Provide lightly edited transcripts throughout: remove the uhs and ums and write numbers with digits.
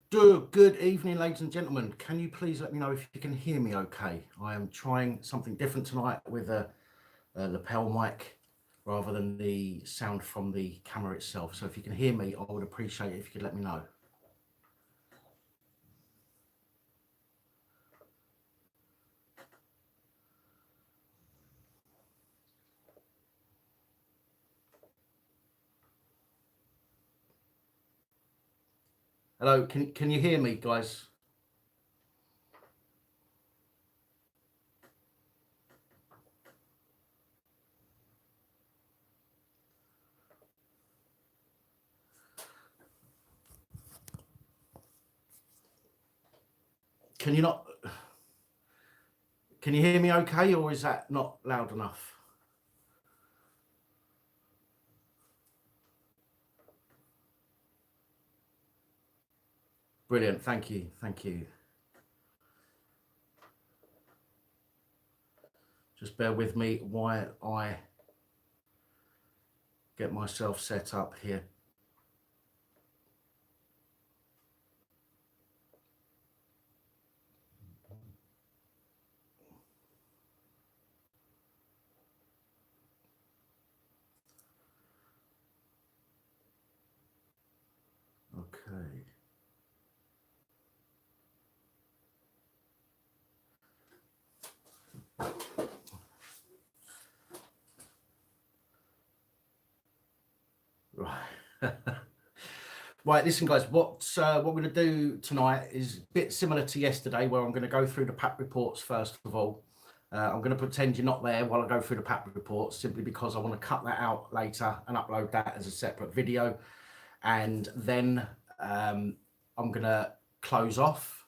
Good evening, ladies and gentlemen. Can you please let me know if you can hear me okay? I am trying something different tonight with a lapel mic rather than the sound from the camera itself. So if you can hear me, I would appreciate it if you could let me know. Hello, can you hear me, guys? Can you not? Can you hear me okay, or is that not loud enough? Brilliant, thank you. Just bear with me while I get myself set up here. Okay. Right. Right, listen guys, what we're going to do tonight is a bit similar to yesterday, where I'm going to go through the PAP reports first of all. I'm going to pretend you're not there while I go through the PAP reports, simply because I want to cut that out later and upload that as a separate video. And then I'm going to close off.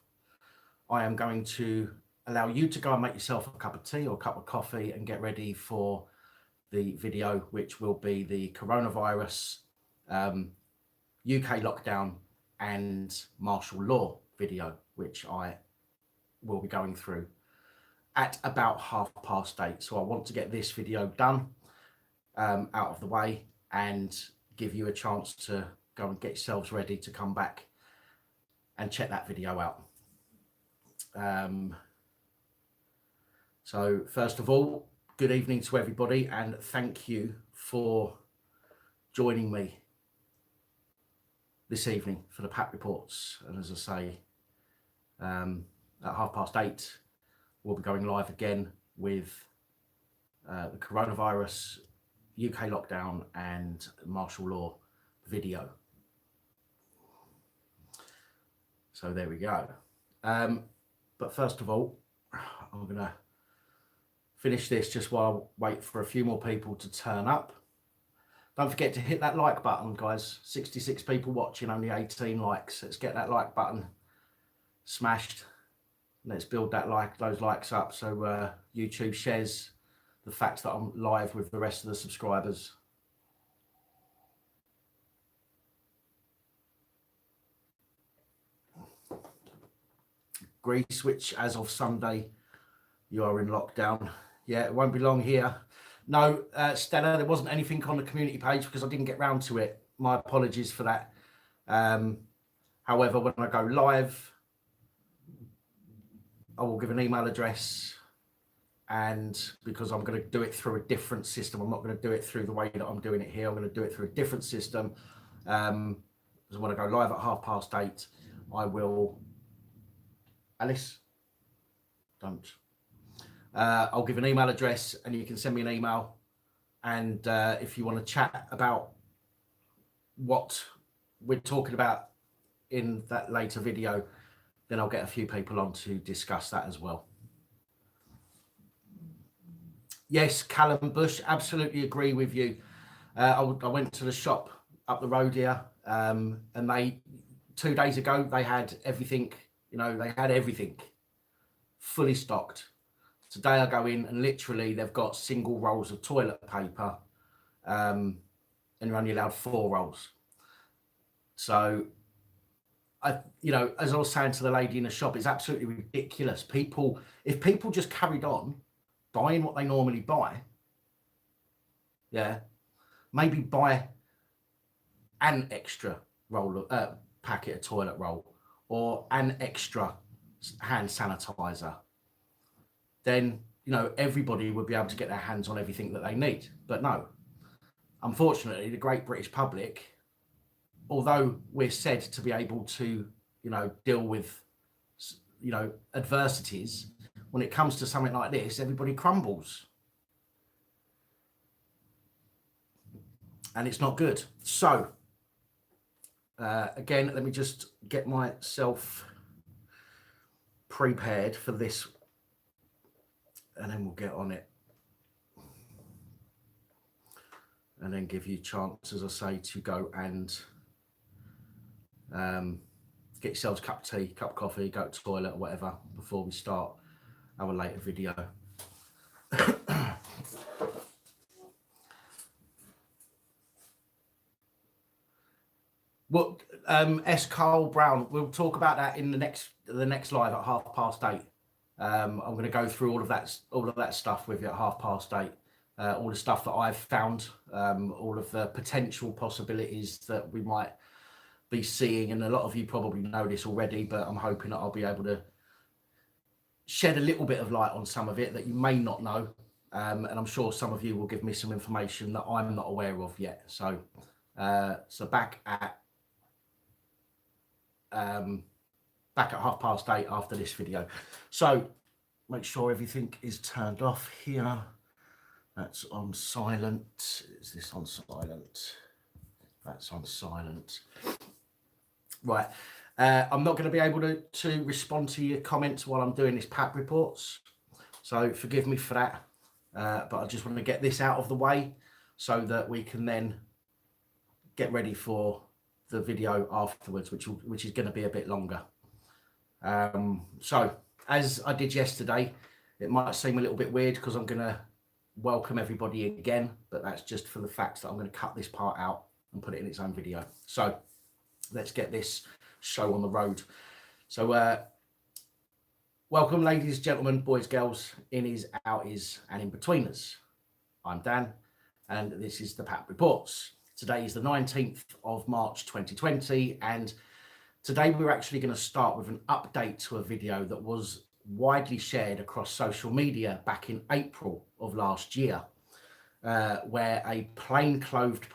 I am going to allow you to go and make yourself a cup of tea or a cup of coffee and get ready for the video, which will be the coronavirus, UK lockdown and martial law video, which I will be going through at about 8:30. So I want to get this video done, out of the way, and give you a chance to go and get yourselves ready to come back and check that video out. So first of all, good evening to everybody, and thank you for joining me this evening for the PAP reports. And as I say, at 8:30, we'll be going live again with the coronavirus, UK lockdown and martial law video. So there we go. But first of all, I'm going to finish this just while I wait for a few more people to turn up. Don't forget to hit that like button, guys. 66 people watching, only 18 likes. Let's get that like button smashed. Let's build those likes up, so YouTube shares the fact that I'm live with the rest of the subscribers. Greece, which as of Sunday, you are in lockdown. Yeah, it won't be long here. No, Stella, there wasn't anything on the community page because I didn't get round to it. My apologies for that. However, when I go live, I will give an email address, and because I'm going to do it through a different system, I'm not going to do it through the way that I'm doing it here. I'm going to do it through a different system. Because when I go live at 8:30, I will... Alice, don't. I'll give an email address and you can send me an email. And if you want to chat about what we're talking about in that later video, then I'll get a few people on to discuss that as well. Yes, Callum Bush, absolutely agree with you. I went to the shop up the road here, and they 2 days ago, they had everything, they had everything fully stocked. Today I go in and literally they've got single rolls of toilet paper, and you're only allowed 4 rolls. So as I was saying to the lady in the shop, it's absolutely ridiculous. If people just carried on buying what they normally buy, maybe buy an extra roll of packet of toilet roll or an extra hand sanitizer, then, you know, everybody would be able to get their hands on everything that they need. But no, unfortunately, the great British public, although we're said to be able to, you know, deal with, you know, adversities, when it comes to something like this, everybody crumbles. And it's not good. So, again, let me just get myself prepared for this, and then we'll get on it. And then give you a chance, as I say, to go and get yourselves a cup of tea, cup of coffee, go to the toilet or whatever before we start our later video. What S. Carl Brown, we'll talk about that in the next live at 8:30. I'm going to go through all of that stuff with you at 8:30. All the stuff that I've found, all of the potential possibilities that we might be seeing, and a lot of you probably know this already, but I'm hoping that I'll be able to shed a little bit of light on some of it that you may not know, and I'm sure some of you will give me some information that I'm not aware of yet. So back at 8:30 after this video. So make sure everything is turned off here. That's on silent. Is this on silent? That's on silent. Right. I'm not going to be able to respond to your comments while I'm doing this PAP reports, so forgive me for that. But I just want to get this out of the way so that we can then get ready for the video afterwards, which is going to be a bit longer. So as I did yesterday, it might seem a little bit weird because I'm going to welcome everybody again, but that's just for the fact that I'm going to cut this part out and put it in its own video. So let's get this show on the road. So welcome, ladies, gentlemen, boys, girls, innies, outies, and in-betweeners. I'm Dan, and this is the PAP Reports. Today is the 19th of March 2020, and today we're actually going to start with an update to a video that was widely shared across social media back in April of last year, where a plainclothed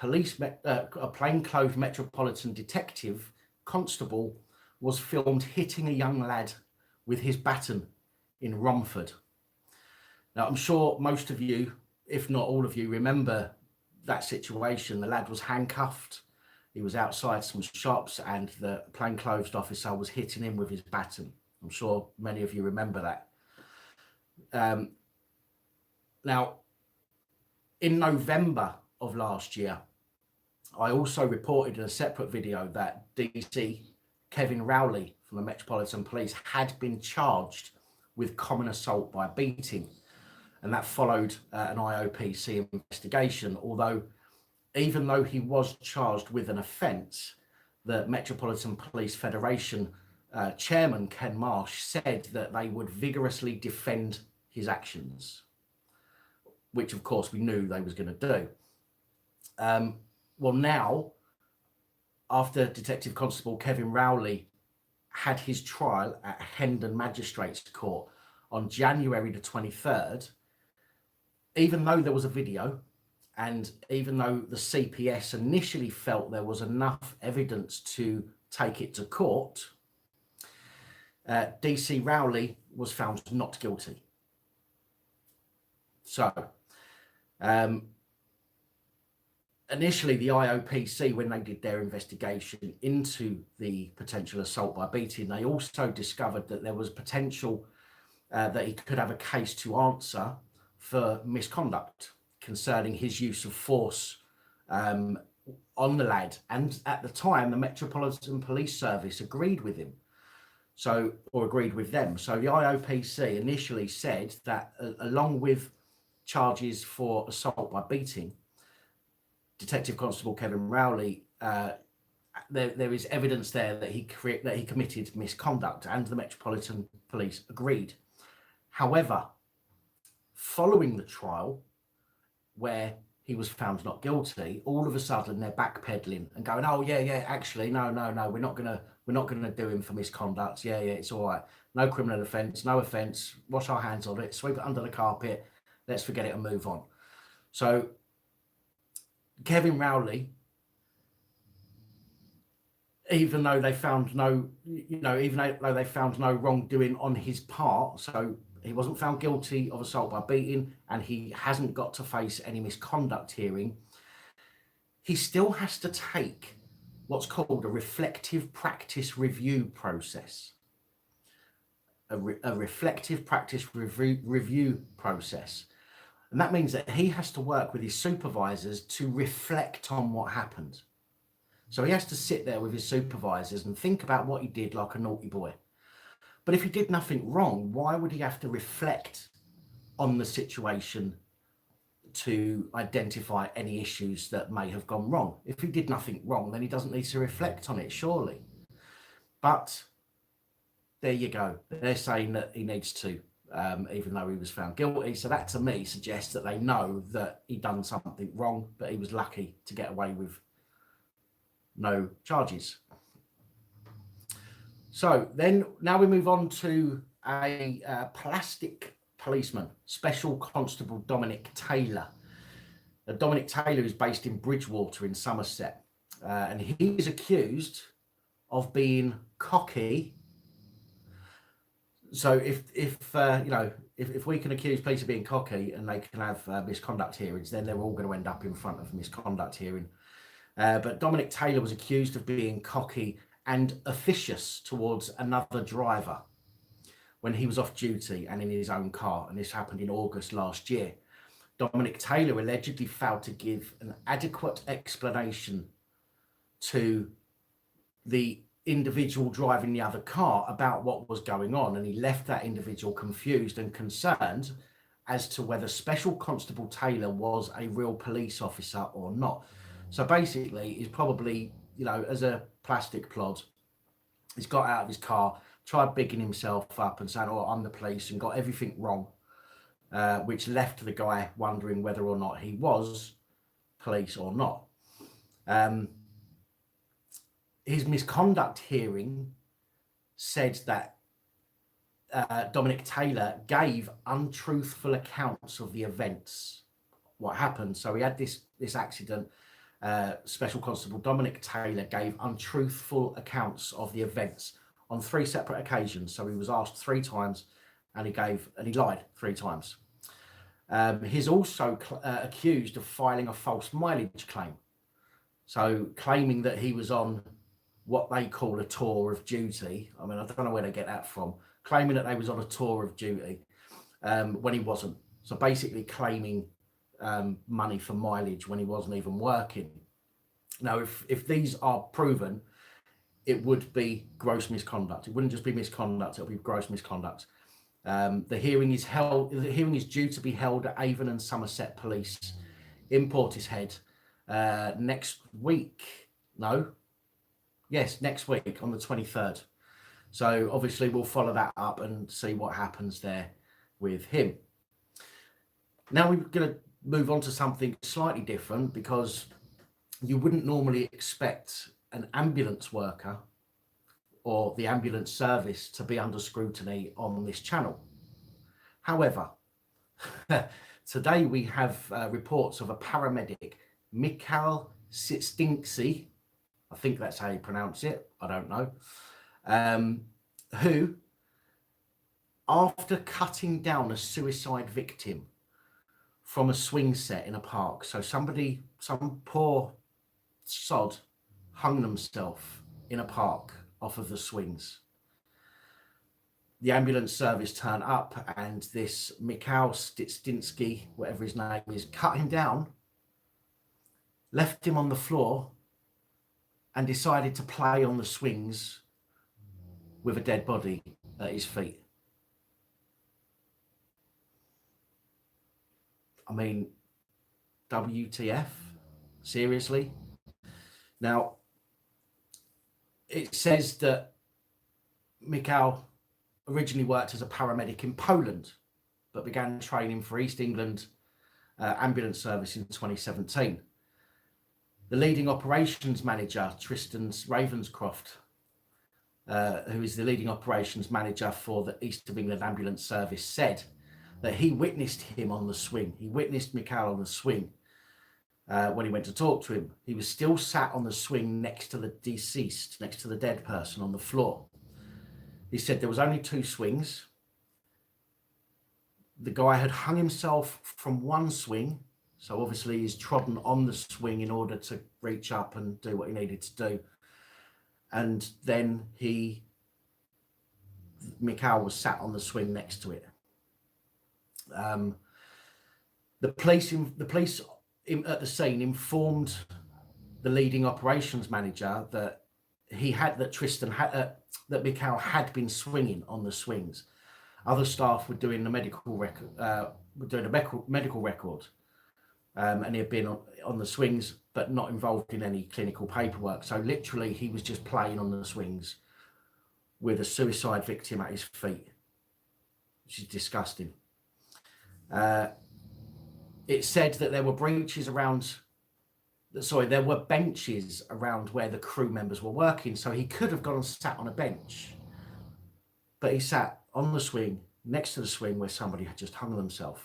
Metropolitan Detective Constable was filmed hitting a young lad with his baton in Romford. Now, I'm sure most of you, if not all of you, remember that situation. The lad was handcuffed, he was outside some shops, and the plainclothes officer was hitting him with his baton. I'm sure many of you remember that. Now, in November of last year, I also reported in a separate video that DC Kevin Rowley from the Metropolitan Police had been charged with common assault by beating, and that followed an IOPC investigation. Although, even though he was charged with an offence, the Metropolitan Police Federation chairman Ken Marsh said that they would vigorously defend his actions, which of course we knew they was going to do. Well, now, after Detective Constable Kevin Rowley had his trial at Hendon Magistrates Court on January the 23rd, even though there was a video, and even though the CPS initially felt there was enough evidence to take it to court, DC Rowley was found not guilty. So, initially, the IOPC, when they did their investigation into the potential assault by beating, they also discovered that there was potential that he could have a case to answer for misconduct concerning his use of force on the lad. And at the time, the Metropolitan Police Service agreed with him. Or agreed with them. So the IOPC initially said that along with charges for assault by beating, Detective Constable Kevin Rowley, there is evidence there that he committed misconduct, and the Metropolitan Police agreed. However, following the trial, where he was found not guilty, all of a sudden they're backpedaling and going, oh yeah, actually, no, we're not gonna do him for misconduct. Yeah, it's all right. No criminal offence, no offence, wash our hands on it, sweep it under the carpet, let's forget it and move on. So Kevin Rowley, even though they found no wrongdoing on his part, so he wasn't found guilty of assault by beating, and he hasn't got to face any misconduct hearing, he still has to take what's called a reflective practice review process. A reflective practice review process. And that means that he has to work with his supervisors to reflect on what happened. So he has to sit there with his supervisors and think about what he did like a naughty boy. But if he did nothing wrong, why would he have to reflect on the situation to identify any issues that may have gone wrong? If he did nothing wrong, then he doesn't need to reflect on it, surely. But there you go. They're saying that he needs to, even though he was found guilty. So that to me suggests that they know that he done something wrong, but he was lucky to get away with no charges. So then now we move on to a plastic policeman, Special Constable Dominic Taylor. Dominic Taylor is based in Bridgewater in Somerset, and he is accused of being cocky. So if we can accuse police of being cocky and they can have misconduct hearings, then they're all going to end up in front of a misconduct hearing. But Dominic Taylor was accused of being cocky and officious towards another driver when he was off duty and in his own car, and this happened in August last year. Dominic Taylor allegedly failed to give an adequate explanation to the individual driving the other car about what was going on, and he left that individual confused and concerned as to whether Special Constable Taylor was a real police officer or not. So basically, he's probably, as a plastic plod, he's got out of his car, tried bigging himself up and saying, oh, I'm the police, and got everything wrong, which left the guy wondering whether or not he was police or not. His misconduct hearing said that Dominic Taylor gave untruthful accounts of the events, what happened. So he had this accident. Special Constable Dominic Taylor gave untruthful accounts of the events on 3 separate occasions. So he was asked 3 times, and he lied 3 times. He's also accused of filing a false mileage claim. So claiming that he was on what they call a tour of duty. I mean, I don't know where they get that from. Claiming that they was on a tour of duty when he wasn't. So basically claiming money for mileage when he wasn't even working. Now, if these are proven, it would be gross misconduct. It wouldn't just be misconduct; it would be gross misconduct. The hearing is due to be held at Avon and Somerset Police in Portishead next week. Next week on the 23rd. So obviously we'll follow that up and see what happens there with him. Now we're going to move on to something slightly different, because you wouldn't normally expect an ambulance worker or the ambulance service to be under scrutiny on this channel. However, today we have reports of a paramedic, Mikhail Sitstinksy, I think that's how you pronounce it, I don't know, who, after cutting down a suicide victim from a swing set in a park, so some poor sod hung themselves in a park off of the swings. The ambulance service turned up, and this Mikhail Sitstinksy, whatever his name is, cut him down, left him on the floor, and decided to play on the swings with a dead body at his feet. I mean, WTF? Seriously? Now, it says that Mikhail originally worked as a paramedic in Poland, but began training for East England ambulance service in 2017. The leading operations manager, Tristan Ravenscroft, who is the leading operations manager for the East of England Ambulance Service, said that he witnessed him on the swing. He witnessed Mikhail on the swing when he went to talk to him. He was still sat on the swing next to the deceased, next to the dead person on the floor. He said there was only 2 swings. The guy had hung himself from one swing, so obviously he's trodden on the swing in order to reach up and do what he needed to do. And then Mikhail was sat on the swing next to it. The police at the scene informed the leading operations manager that that Mikhail had been swinging on the swings. Other staff were doing the medical record, and he had been on the swings, but not involved in any clinical paperwork. So literally, he was just playing on the swings with a suicide victim at his feet, which is disgusting. It said that there were benches around where the crew members were working, so he could have gone and sat on a bench, but he sat on the swing, next to the swing where somebody had just hung themselves.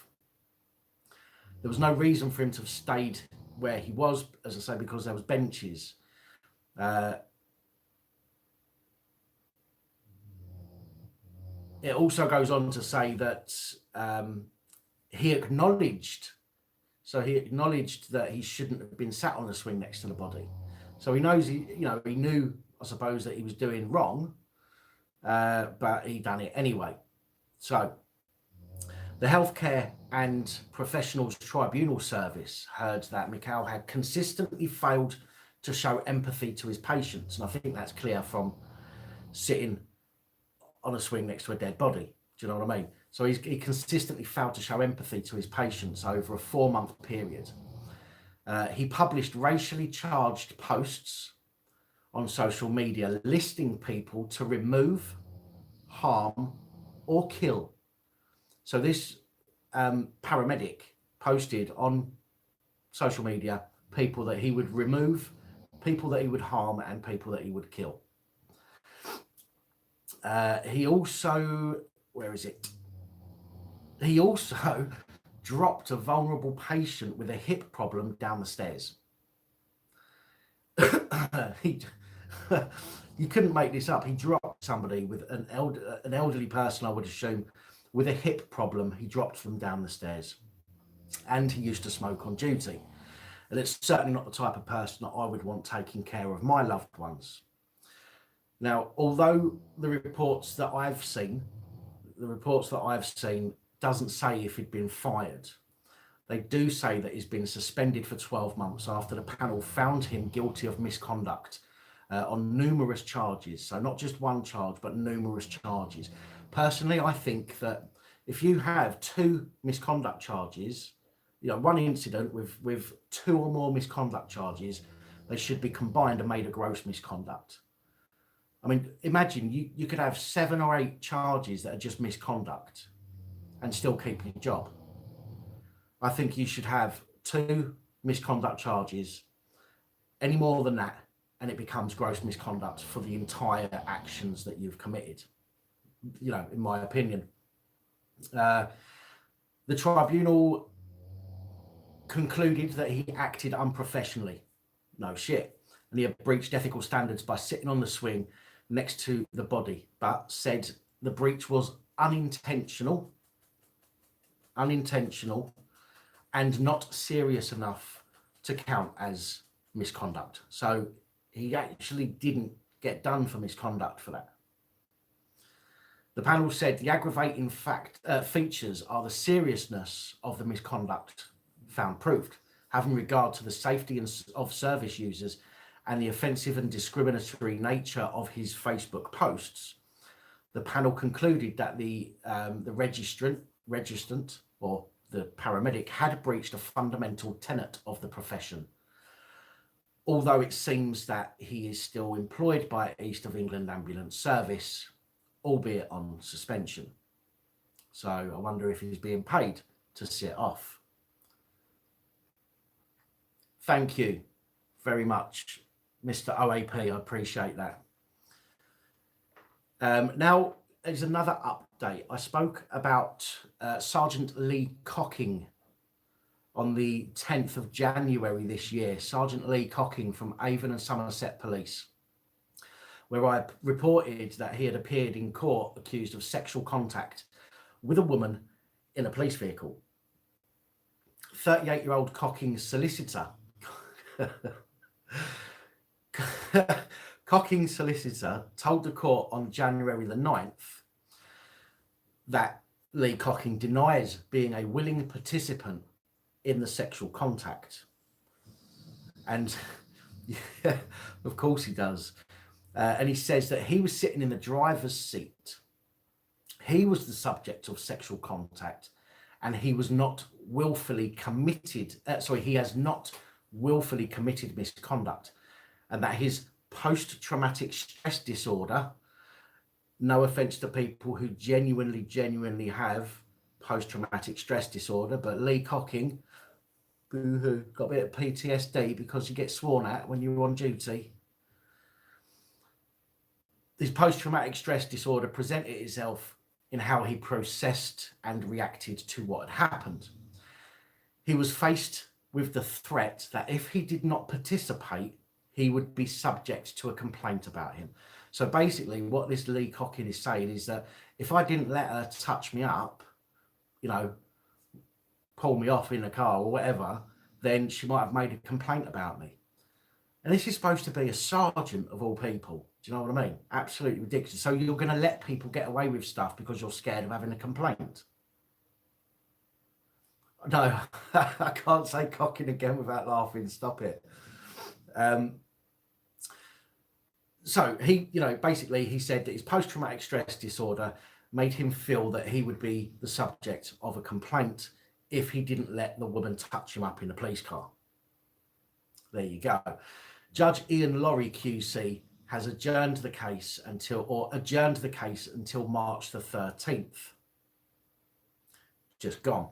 There was no reason for him to have stayed where he was, as I say, because there was benches. It also goes on to say that he acknowledged that he shouldn't have been sat on the swing next to the body. So he knew, I suppose, that he was doing wrong, but he done it anyway. So the Healthcare and Professionals Tribunal Service heard that Mikhail had consistently failed to show empathy to his patients. And I think that's clear from sitting on a swing next to a dead body. Do you know what I mean? So he consistently failed to show empathy to his patients over a 4-month period. He published racially charged posts on social media listing people to remove, harm, or kill. So this paramedic posted on social media people that he would remove, people that he would harm, and people that he would kill. He also dropped a vulnerable patient with a hip problem down the stairs. You couldn't make this up. He dropped somebody with an elderly person, I would assume, with a hip problem. He dropped them down the stairs, and he used to smoke on duty. And it's certainly not the type of person that I would want taking care of my loved ones. Now, although the reports that I've seen doesn't say if he'd been fired. They do say that he's been suspended for 12 months after the panel found him guilty of misconduct on numerous charges. So not just one charge, but numerous charges. Personally, I think that if you have 2 misconduct charges, one incident with 2 or more misconduct charges, they should be combined and made a gross misconduct. I mean, imagine you could have 7 or 8 charges that are just misconduct and still keep your job. I think you should have 2 misconduct charges. Any more than that, and it becomes gross misconduct for the entire actions that you've committed, in my opinion. The tribunal concluded that he acted unprofessionally. No shit. And he had breached ethical standards by sitting on the swing next to the body, but said the breach was unintentional and not serious enough to count as misconduct. So he actually didn't get done for misconduct for that. The panel said the aggravating features are the seriousness of the misconduct found proved, having regard to the safety of service users and the offensive and discriminatory nature of his Facebook posts. The panel concluded that the registrant or the paramedic had breached a fundamental tenet of the profession, although it seems that he is still employed by East of England Ambulance Service, albeit on suspension. So I wonder if he's being paid to sit off. Thank you very much, Mr. OAP. I appreciate that. Now, there's another update. I spoke about Sergeant Lee Cocking on the 10th of January this year. Sergeant Lee Cocking from Avon and Somerset Police, where I reported that he had appeared in court accused of sexual contact with a woman in a police vehicle. 38-year-old Cocking's solicitor Cocking's solicitor told the court on January the 9th that Lee Cocking denies being a willing participant in the sexual contact. And yeah, of course he does. And he says that he was sitting in the driver's seat. He was the subject of sexual contact, and he was not willfully committed. He has not willfully committed misconduct, and that his post-traumatic stress disorder, no offense to people who genuinely have post-traumatic stress disorder, but Lee Cocking, boo-hoo, got a bit of PTSD because you get sworn at when you're on duty. His post-traumatic stress disorder presented itself in how he processed and reacted to what had happened. He was faced with the threat that if he did not participate, he would be subject to a complaint about him. So basically what this Lee Cocking is saying is that if I didn't let her touch me up, pull me off in the car or whatever, then she might have made a complaint about me. And this is supposed to be a sergeant of all people. Do you know what I mean? Absolutely ridiculous. So you're going to let people get away with stuff because you're scared of having a complaint? No, I can't say Cocking again without laughing. Stop it. So he, basically he said that his post-traumatic stress disorder made him feel that he would be the subject of a complaint if he didn't let the woman touch him up in the police car. There you go. Judge Ian Laurie QC has adjourned the case until March the 13th. Just gone.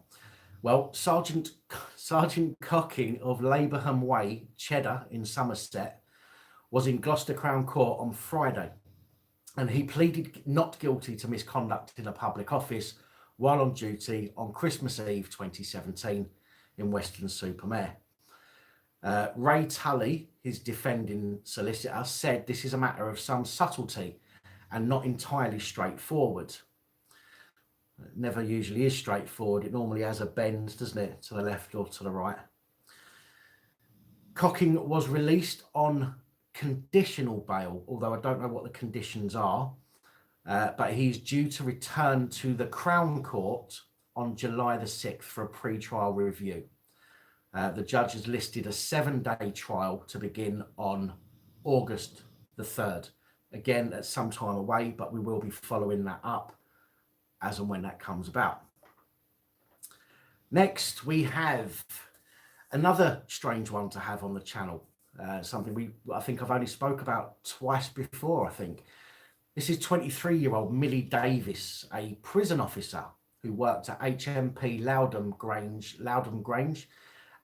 Well, Sergeant Cocking of Labourham Way, Cheddar in Somerset, was in Gloucester Crown Court on Friday, and he pleaded not guilty to misconduct in a public office while on duty on Christmas Eve 2017 in Weston-super-Mare. Ray Tully, his defending solicitor, said this is a matter of some subtlety and not entirely straightforward. It never usually is straightforward. It normally has a bend, doesn't it, to the left or to the right. Cocking was released on conditional bail, although I don't know what the conditions are, but he's due to return to the Crown Court on July the 6th for a pre-trial review. The judge has listed a 7-day trial to begin on August the 3rd. Again, that's some time away, but we will be following that up as and when that comes about. Next, we have another strange one to have on the channel. Something I think I've only spoke about twice before, I think. This is 23-year-old Millie Davis, a prison officer who worked at HMP Loudham Grange,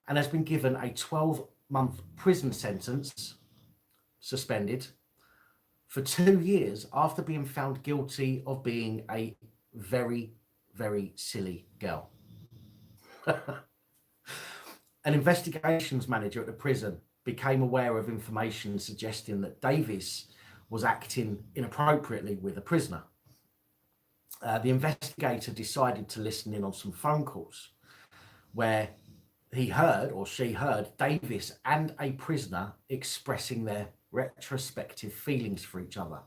and has been given a 12-month prison sentence, suspended, for 2 years after being found guilty of being a very, very silly girl. An investigations manager at the prison became aware of information suggesting that Davis was acting inappropriately with a prisoner. The investigator decided to listen in on some phone calls where he heard, or she heard, Davis and a prisoner expressing their retrospective feelings for each other.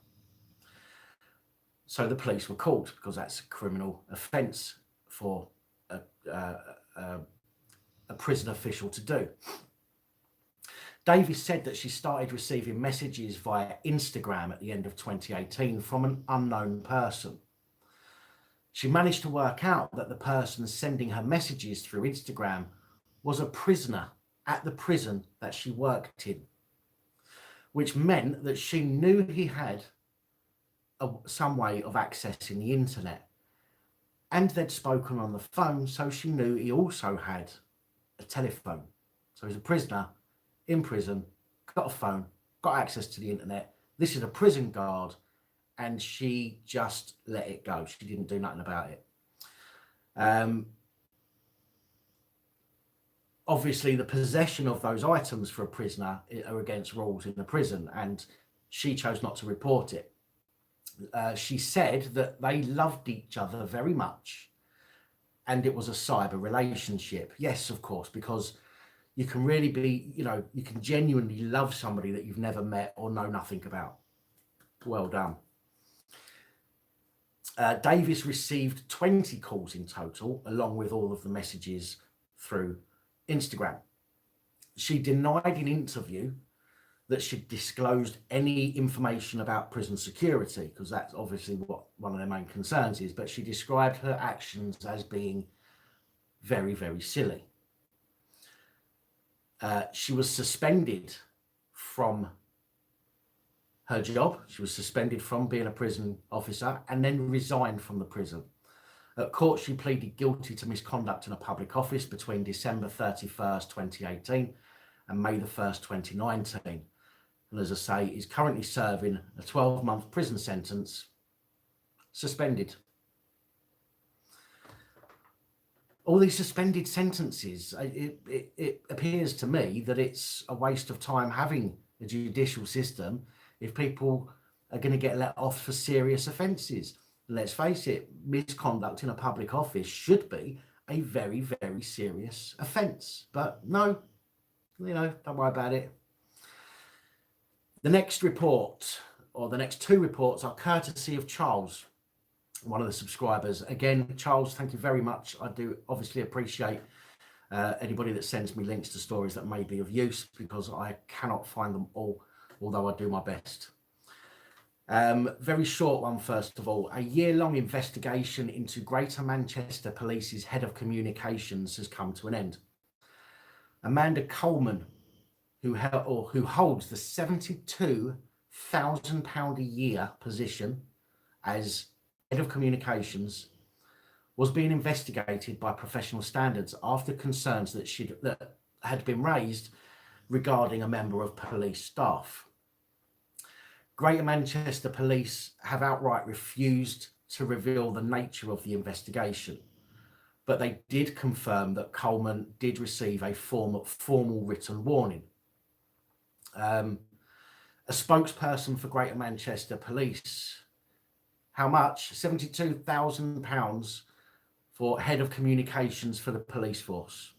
So the police were called because that's a criminal offence for a prison official to do. Davis said that she started receiving messages via Instagram at the end of 2018 from an unknown person. She managed to work out that the person sending her messages through Instagram was a prisoner at the prison that she worked in, which meant that she knew he had some way of accessing the internet, and they'd spoken on the phone, so she knew he also had a telephone. So he's a prisoner in prison, got a phone, got access to the internet. This is a prison guard, and she just let it go. She didn't do nothing about it. Obviously, the possession of those items for a prisoner are against rules in the prison, and she chose not to report it. She said that they loved each other very much, and it was a cyber relationship. Yes, of course, because you can really be, you can genuinely love somebody that you've never met or know nothing about. Well done. Davis received 20 calls in total, along with all of the messages through Instagram. She denied in interview that she'd disclosed any information about prison security, because that's obviously what one of their main concerns is, but she described her actions as being very, very silly. She was suspended from her job. She was suspended from being a prison officer and then resigned from the prison. At court, she pleaded guilty to misconduct in a public office between December 31st, 2018 and May the 1st, 2019. And as I say, is currently serving a 12-month prison sentence, suspended. All these suspended sentences, it appears to me that it's a waste of time having a judicial system if people are going to get let off for serious offences. Let's face it, misconduct in a public office should be a very, very serious offence. But no, don't worry about it. The next report, or the next two reports, are courtesy of Charles, one of the subscribers. Again, Charles, thank you very much. I do obviously appreciate anybody that sends me links to stories that may be of use, because I cannot find them all, although I do my best. Very short one, first of all. A year-long investigation into Greater Manchester Police's head of communications has come to an end. Amanda Coleman, who holds the £72,000 a year position as head of communications, was being investigated by professional standards after concerns that had been raised regarding a member of police staff. Greater Manchester Police have outright refused to reveal the nature of the investigation, but they did confirm that Coleman did receive a formal written warning. A spokesperson for Greater Manchester Police, how much? £72,000 for head of communications for the police force.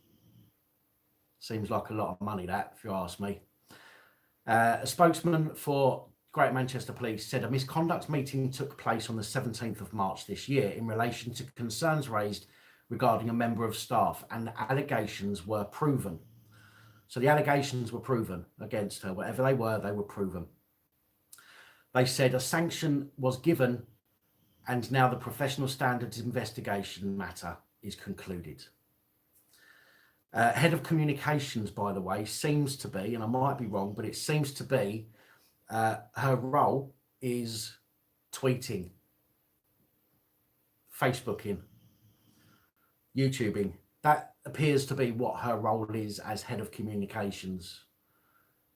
Seems like a lot of money, that, if you ask me. A spokesman for Greater Manchester Police said a misconduct meeting took place on the 17th of March this year in relation to concerns raised regarding a member of staff, and the allegations were proven. So the allegations were proven against her. Whatever they were proven. They said a sanction was given, and now the professional standards investigation matter is concluded. Head of communications, by the way, seems to be, and I might be wrong, but it seems to be her role is tweeting, Facebooking, YouTubing. That appears to be what her role is as head of communications.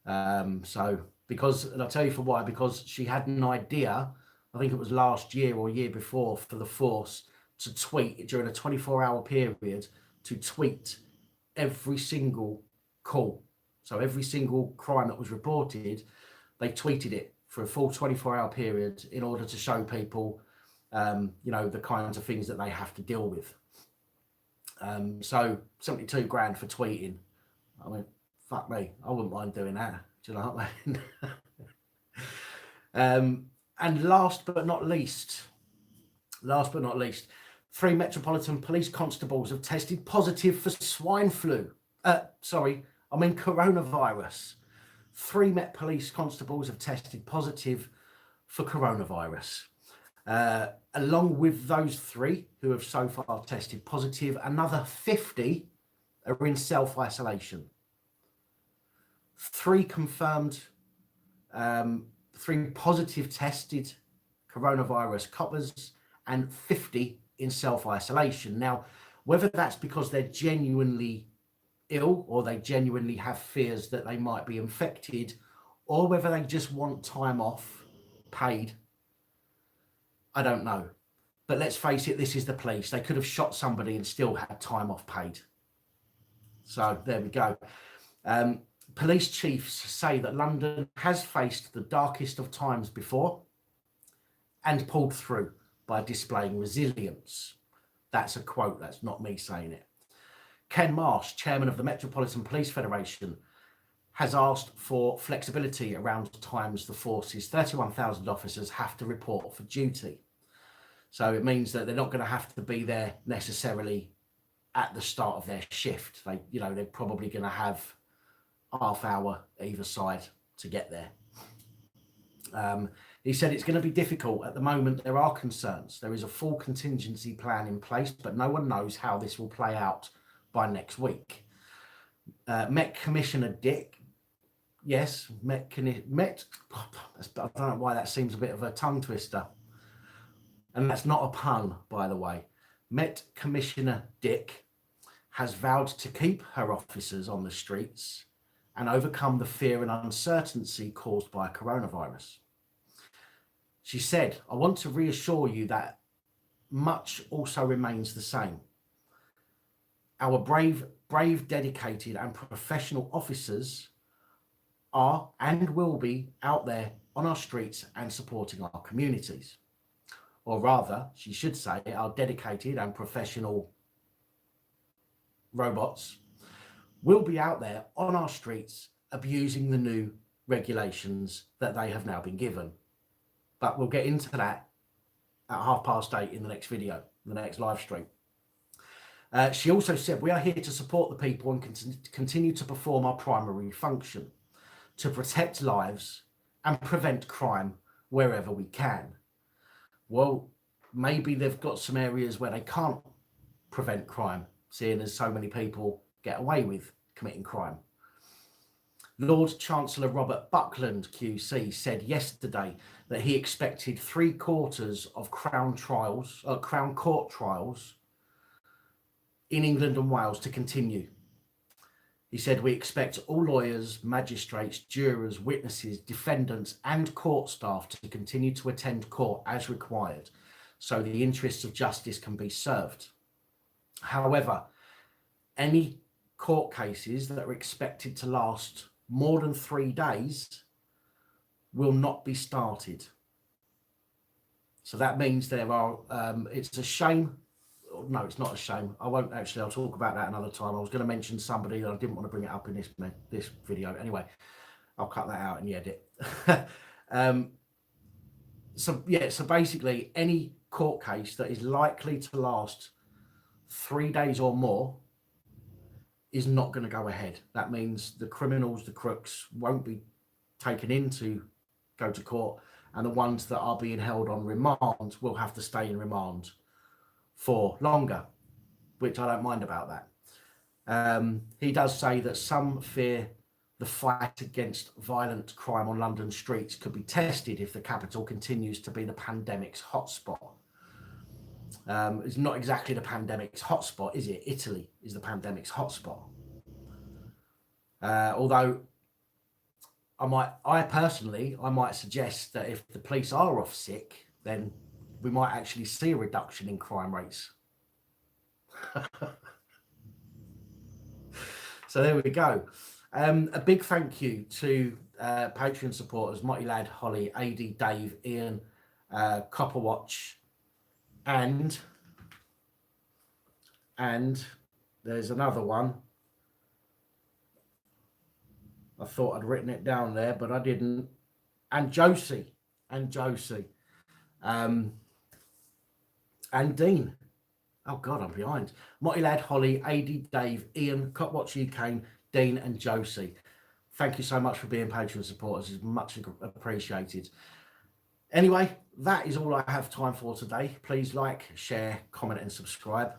And I'll tell you for why, because she had an idea, I think it was last year or year before, for the force to tweet during a 24-hour period, to tweet every single call. So every single crime that was reported, they tweeted it for a full 24-hour period in order to show people, the kinds of things that they have to deal with. So 72 grand for tweeting. I mean, fuck me, I wouldn't mind doing that. Do you know what I mean? And last but not least, 3 Metropolitan Police constables have tested positive for swine flu. Coronavirus. 3 Met Police constables have tested positive for coronavirus. Along with those 3 who have so far tested positive, another 50 are in self-isolation. 3 confirmed, 3 positive tested coronavirus coppers, and 50 in self-isolation. Now, whether that's because they're genuinely ill or they genuinely have fears that they might be infected, or whether they just want time off paid. I don't know. But let's face it, this is the police. They could have shot somebody and still had time off paid. So there we go. Police chiefs say that London has faced the darkest of times before and pulled through by displaying resilience. That's a quote, that's not me saying it. Ken Marsh, chairman of the Metropolitan Police Federation, has asked for flexibility around times the force's 31,000 officers have to report for duty. So it means that they're not going to have to be there necessarily at the start of their shift. They're probably going to have half hour either side to get there. He said it's going to be difficult. At the moment, there are concerns. There is a full contingency plan in place, but no one knows how this will play out by next week. Met Commissioner Dick, yes, I don't know why that seems a bit of a tongue twister. And that's not a pun, by the way. Met Commissioner Dick has vowed to keep her officers on the streets and overcome the fear and uncertainty caused by coronavirus. She said, I want to reassure you that much also remains the same. Our brave, dedicated and professional officers are and will be out there on our streets and supporting our communities. Or rather, she should say, our dedicated and professional robots will be out there on our streets abusing the new regulations that they have now been given. But we'll get into that at 8:30 in the next video, the next live stream. She also said, we are here to support the people and continue to perform our primary function, to protect lives and prevent crime wherever we can. Well, maybe they've got some areas where they can't prevent crime, seeing as so many people get away with committing crime. Lord Chancellor Robert Buckland QC said yesterday that he expected 3/4 of Crown Court trials in England and Wales to continue. He said, we expect all lawyers, magistrates, jurors, witnesses, defendants and court staff to continue to attend court as required, so the interests of justice can be served. However, any court cases that are expected to last more than 3 days will not be started. So that means there are, it's a shame. No, it's not a shame. I'll talk about that another time. I was going to mention somebody that I didn't want to bring it up in this video. Anyway, I'll cut that out in the edit. So basically any court case that is likely to last 3 days or more is not going to go ahead. That means the criminals, the crooks, won't be taken in to go to court, and the ones that are being held on remand will have to stay in remand for longer, which I don't mind about that. He does say that some fear the fight against violent crime on London streets could be tested if the capital continues to be the pandemic's hotspot. It's not exactly the pandemic's hotspot, is it? Italy is the pandemic's hotspot. Although I personally might suggest that if the police are off sick, then we might actually see a reduction in crime rates. So there we go. A big thank you to Patreon supporters, Mighty Lad, Holly, AD, Dave, Ian, Copperwatch, and there's another one. I thought I'd written it down there, but I didn't. And Josie. And Dean. Oh God, I'm behind. Mighty Lad, Holly, AD, Dave, Ian, Copwatch UK, Dean and Josie. Thank you so much for being Patreon supporters. It's much appreciated. Anyway, that is all I have time for today. Please like, share, comment and subscribe.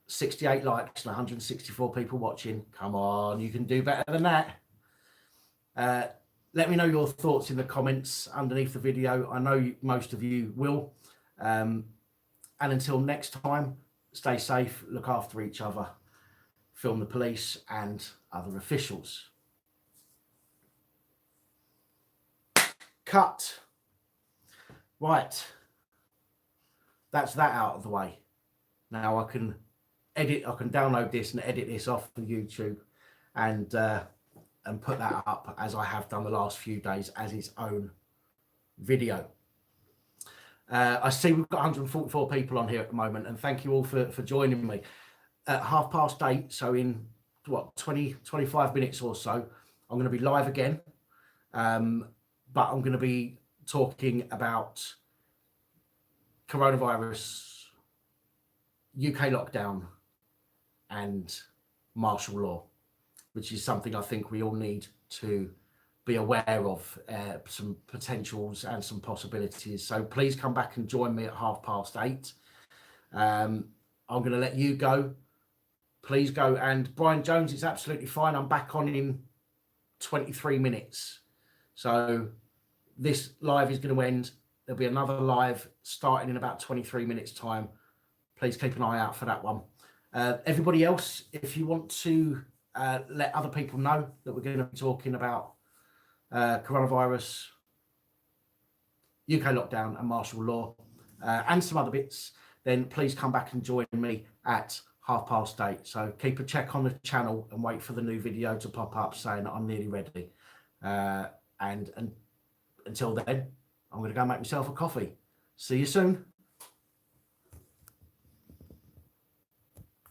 68 likes and 164 people watching. Come on, you can do better than that. Let me know your thoughts in the comments underneath the video. I know most of you will. And until next time, stay safe, look after each other. film the police and other officials. Cut. Right. That's that out of the way. Now I can download this and edit this off of YouTube and put that up, as I have done the last few days, as its own video. I see we've got 144 people on here at the moment, and thank you all for joining me. At 8:30, so in what, 25 minutes or so, I'm going to be live again, but I'm going to be talking about coronavirus, UK lockdown and martial law, which is something I think we all need to be aware of, some potentials and some possibilities. So please come back and join me at 8:30. I'm going to let you go. Please go. And Brian Jones, it's absolutely fine. I'm back on in 23 minutes. So this live is going to end. There'll be another live starting in about 23 minutes time. Please keep an eye out for that one. Everybody else, if you want to let other people know that we're going to be talking about coronavirus, UK lockdown and martial law, and some other bits, then please come back and join me at 8:30. So keep a check on the channel and wait for the new video to pop up saying that I'm nearly ready. And until then, I'm going to go make myself a coffee. See you soon.